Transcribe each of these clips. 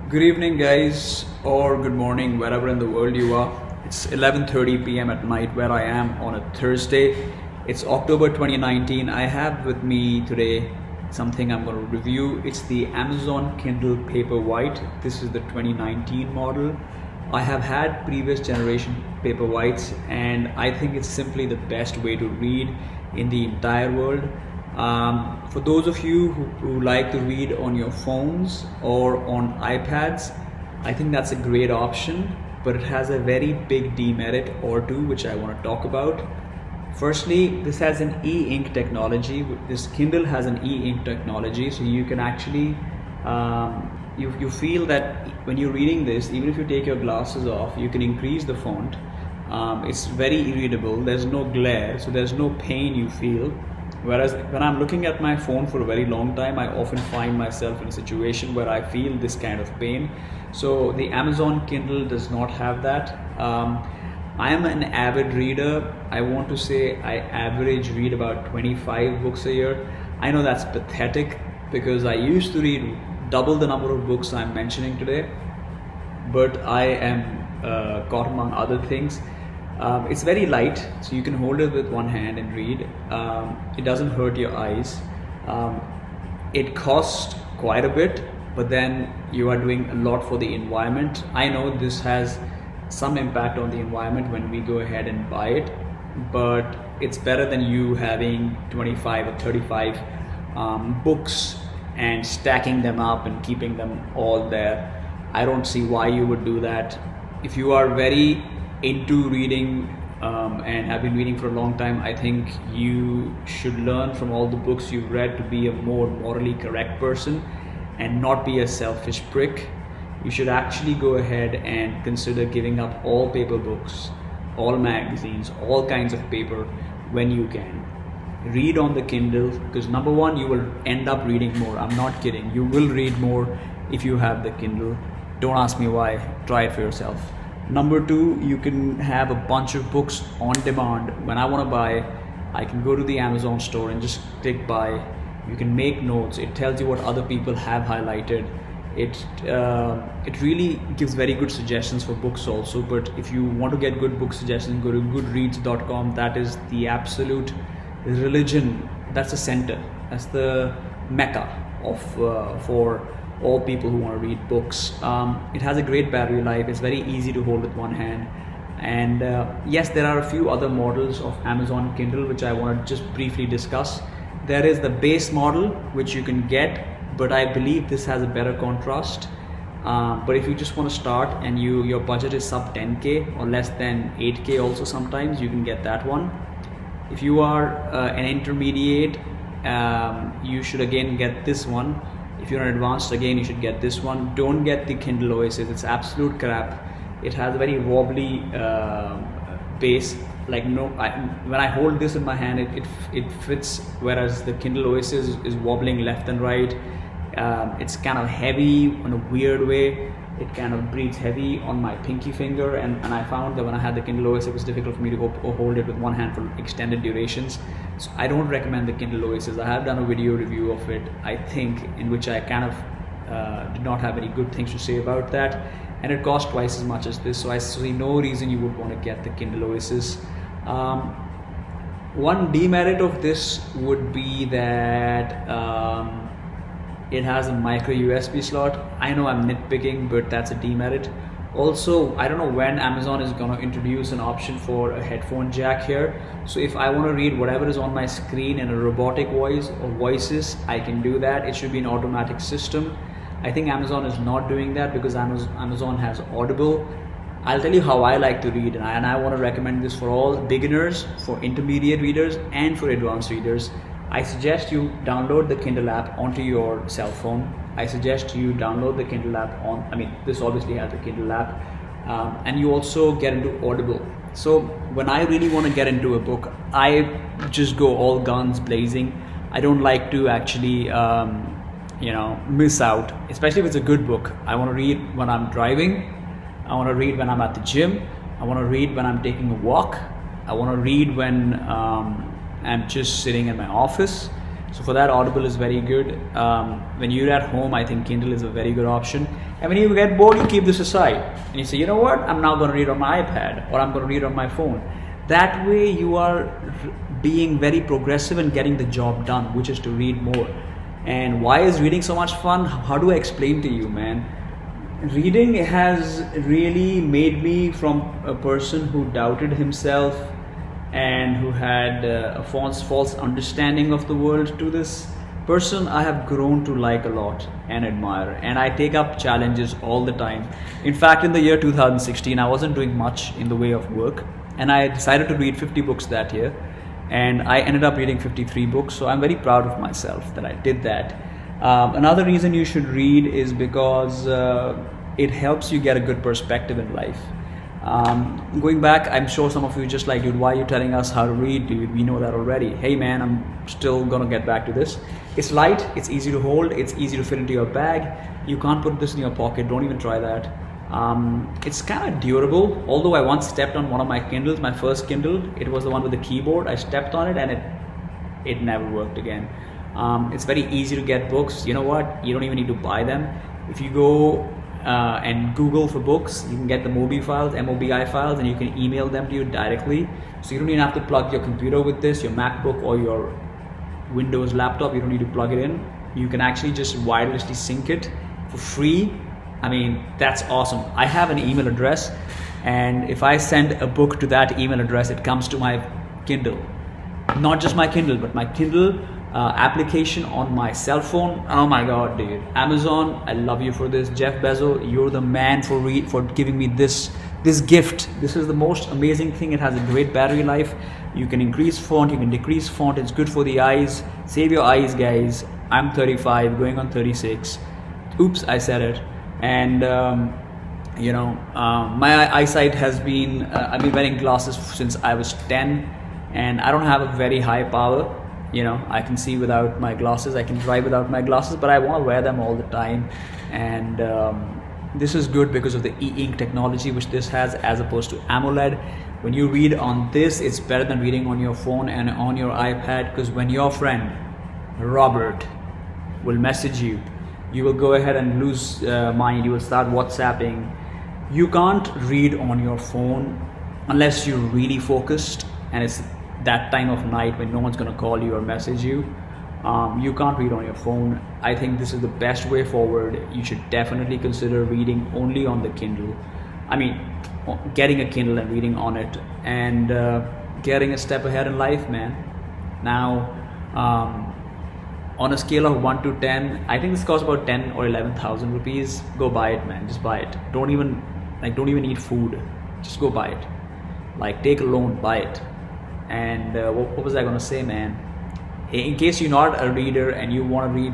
Good evening, guys, or good morning, wherever in the world you are. It's 11:30 p.m. at night where I am on a Thursday. It's October 2019. I have with me today something I'm going to review. It's the Amazon Kindle Paperwhite. This is the 2019 model. I have had previous generation Paperwhites, and I think it's simply the best way to read in the entire world. For those of you who like to read on your phones or on iPads, I think that's a great option, but it has a very big demerit or two which I want to talk about. Firstly, this has an e-ink technology. This Kindle has an e-ink technology, so you can actually you feel that when you're reading this, even if you take your glasses off, you can increase the font. It's very readable. There's no glare, so there's no pain you feel. Whereas when I'm looking at my phone for a very long time, I often find myself in a situation where I feel this kind of pain. So the Amazon Kindle does not have that. I am an avid reader. I want to say I average read about 25 books a year. I know that's pathetic because I used to read double the number of books I'm mentioning today, but I am caught among other things. It's very light, so you can hold it with one hand and read. It doesn't hurt your eyes. It costs quite a bit, but then you are doing a lot for the environment. I know this has some impact on the environment when we go ahead and buy it, but it's better than you having 25 or 35 books and stacking them up and keeping them all there. I don't see why you would do that. If you are very into reading and have been reading for a long time, I think you should learn from all the books you've read to be a more morally correct person and not be a selfish prick. You should actually go ahead and consider giving up all paper books, all magazines, all kinds of paper when you can. Read on the Kindle, because number one, you will end up reading more. I'm not kidding. You will read more if you have the Kindle. Don't ask me why. Try it for yourself. Number two, you can have a bunch of books on demand. When I want to buy, I can go to the Amazon store and just click buy. You can make notes. It tells you what other people have highlighted. It really gives very good suggestions for books also. But if you want to get good book suggestions, go to goodreads.com. That is the absolute religion. That's the center. That's the mecca of for all people who want to read books. It has a great battery life. It's very easy to hold with one hand. And yes, there are a few other models of Amazon Kindle which I want to just briefly discuss. There is the base model which you can get, but I believe this has a better contrast. But if you just want to start and your budget is sub 10k or less than 8k also, sometimes you can get that one. If you are an intermediate, you should again get this one. If you're an advanced, again, you should get this one. Don't get the Kindle Oasis. It's absolute crap. It has a very wobbly base. Like when I hold this in my hand, it fits, whereas the Kindle Oasis is wobbling left and right. It's kind of heavy in a weird way. It kind of breathes heavy on my pinky finger, and I found that when I had the Kindle Oasis, it was difficult for me to hold it with one hand for extended durations. So I don't recommend the Kindle Oasis. I have done a video review of it, I think, in which I kind of did not have any good things to say about that, and it cost twice as much as this, so I see no reason you would want to get the Kindle Oasis. One demerit of this would be that it has a micro USB slot. I know I'm nitpicking, but that's a demerit. Also, I don't know when Amazon is going to introduce an option for a headphone jack here. So if I want to read whatever is on my screen in a robotic voice or voices, I can do that. It should be an automatic system. I think Amazon is not doing that because Amazon has Audible. I'll tell you how I like to read, and I want to recommend this for all beginners, for intermediate readers, and for advanced readers. I suggest you download the Kindle app onto your cell phone. I suggest you download the Kindle app this obviously has a Kindle app, and you also get into Audible. So when I really want to get into a book, I just go all guns blazing. I don't like to actually miss out, especially if it's a good book. I want to read when I'm driving. I want to read when I'm at the gym. I want to read when I'm taking a walk. I want to read when I'm just sitting in my office. So for that, Audible is very good. When you're at home, I think Kindle is a very good option. And when you get bored, you keep this aside and you say, you know what, I'm now going to read on my iPad, or I'm going to read on my phone. That way you are being very progressive and getting the job done, which is to read more. And why is reading so much fun? How do I explain to you, man? Reading has really made me from a person who doubted himself and who had a false understanding of the world to this person I have grown to like a lot and admire. And I take up challenges all the time. In fact, in the year 2016, I wasn't doing much in the way of work, and I decided to read 50 books that year, and I ended up reading 53 books. So I'm very proud of myself that I did that. Another reason you should read is because it helps you get a good perspective in life. Going back, I'm sure some of you just like, dude, why are you telling us how to read, dude? We know that already. Hey man, I'm still gonna get back to this. It's light, it's easy to hold, it's easy to fit into your bag. You can't put this in your pocket, don't even try that. It's kind of durable, although I once stepped on one of my Kindles, my first Kindle. It was the one with the keyboard. I stepped on it and it never worked again. It's very easy to get books. You know what? You don't even need to buy them. If you go and Google for books, you can get the MOBI files, MOBI files, and you can email them to you directly. So you don't even have to plug your computer with this, your MacBook or your Windows laptop. You don't need to plug it in. You can actually just wirelessly sync it for free. I mean, that's awesome. I have an email address, and if I send a book to that email address, it comes to my Kindle. Not just my Kindle, but my Kindle application on my cell phone. Oh my god, dude. Amazon, I love you for this. Jeff Bezos, you're the man for giving me this gift. This is the most amazing thing. It has a great battery life. You can increase font, you can decrease font. It's good for the eyes. Save your eyes, guys. I'm 35, going on 36. Oops, I said it. And my eyesight has been I've been wearing glasses since I was 10, and I don't have a very high power. I can see without my glasses, I can drive without my glasses, but I want to wear them all the time. And this is good because of the e-ink technology which this has, as opposed to AMOLED. When you read on this, it's better than reading on your phone and on your iPad, because when your friend Robert will message you, you will go ahead and lose mind. You will start WhatsApping. You can't read on your phone unless you're really focused, and it's that time of night when no one's going to call you or message you. You can't read on your phone. I think this is the best way forward. You should definitely consider reading only on the Kindle. I mean, getting a Kindle and reading on it, and getting a step ahead in life, man. Now, on a scale of 1 to 10, I think this costs about 10 or 11,000 rupees. Go buy it, man. Just buy it. Don't even eat food. Just go buy it. Like, take a loan, buy it. And what was I gonna say, man? In case you're not a reader and you want to read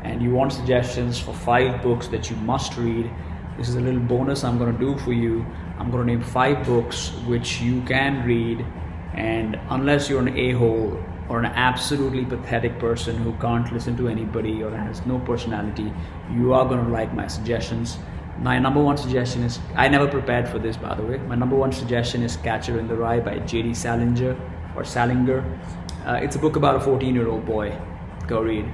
and you want suggestions for 5 books that you must read, this is a little bonus I'm gonna do for you. I'm gonna name 5 books which you can read, and unless you're an a-hole or an absolutely pathetic person who can't listen to anybody or has no personality, you are gonna like my suggestions. My number one suggestion is, I never prepared for this, by the way. My number one suggestion is Catcher in the Rye by J.D. Salinger. It's a book about a 14-year-old boy. Go read.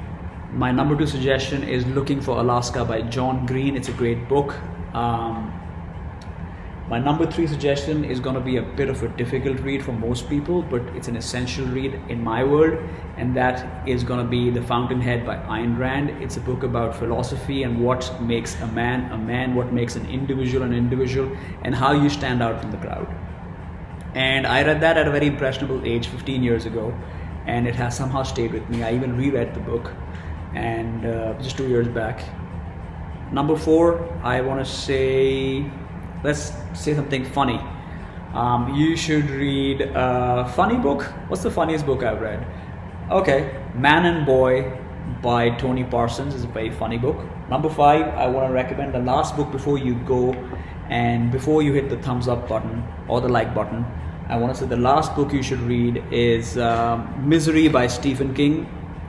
My number 2 suggestion is Looking for Alaska by John Green. It's a great book. My number 3 suggestion is going to be a bit of a difficult read for most people, but it's an essential read in my world, and that is going to be The Fountainhead by Ayn Rand. It's a book about philosophy and what makes a man, what makes an individual, and how you stand out from the crowd. And I read that at a very impressionable age, 15 years ago, and it has somehow stayed with me. I even reread the book, and just 2 years back. Number 4, I want to say, let's say something funny. You should read a funny book. What's the funniest book I've read? Okay, Man and Boy by Tony Parsons is a very funny book. Number 5, I want to recommend the last book before you go and before you hit the thumbs up button or the like button. I want to say the last book you should read is Misery by Stephen King.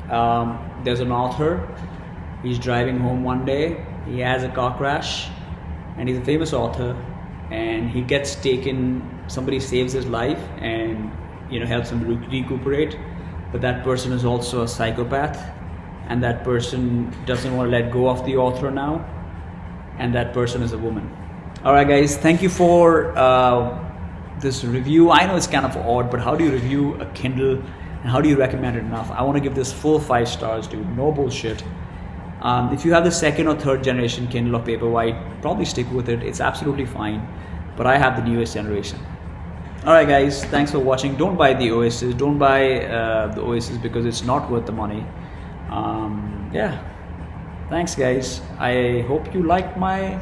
There's an author. He's driving home one day. He has a car crash, and he's a famous author, and he gets taken. Somebody saves his life and helps him recuperate, but that person is also a psychopath, and that person doesn't want to let go of the author now, and that person is a woman. All right, guys, thank you for this review. I know it's kind of odd, but how do you review a Kindle and how do you recommend it enough? I want to give this full 5 stars, dude. No bullshit. If you have the 2nd or 3rd generation Kindle or Paperwhite, probably stick with it. It's absolutely fine. But I have the newest generation. Alright guys, thanks for watching. Don't buy the OSs. Don't buy the OSs because it's not worth the money. Yeah. Thanks guys. I hope you liked my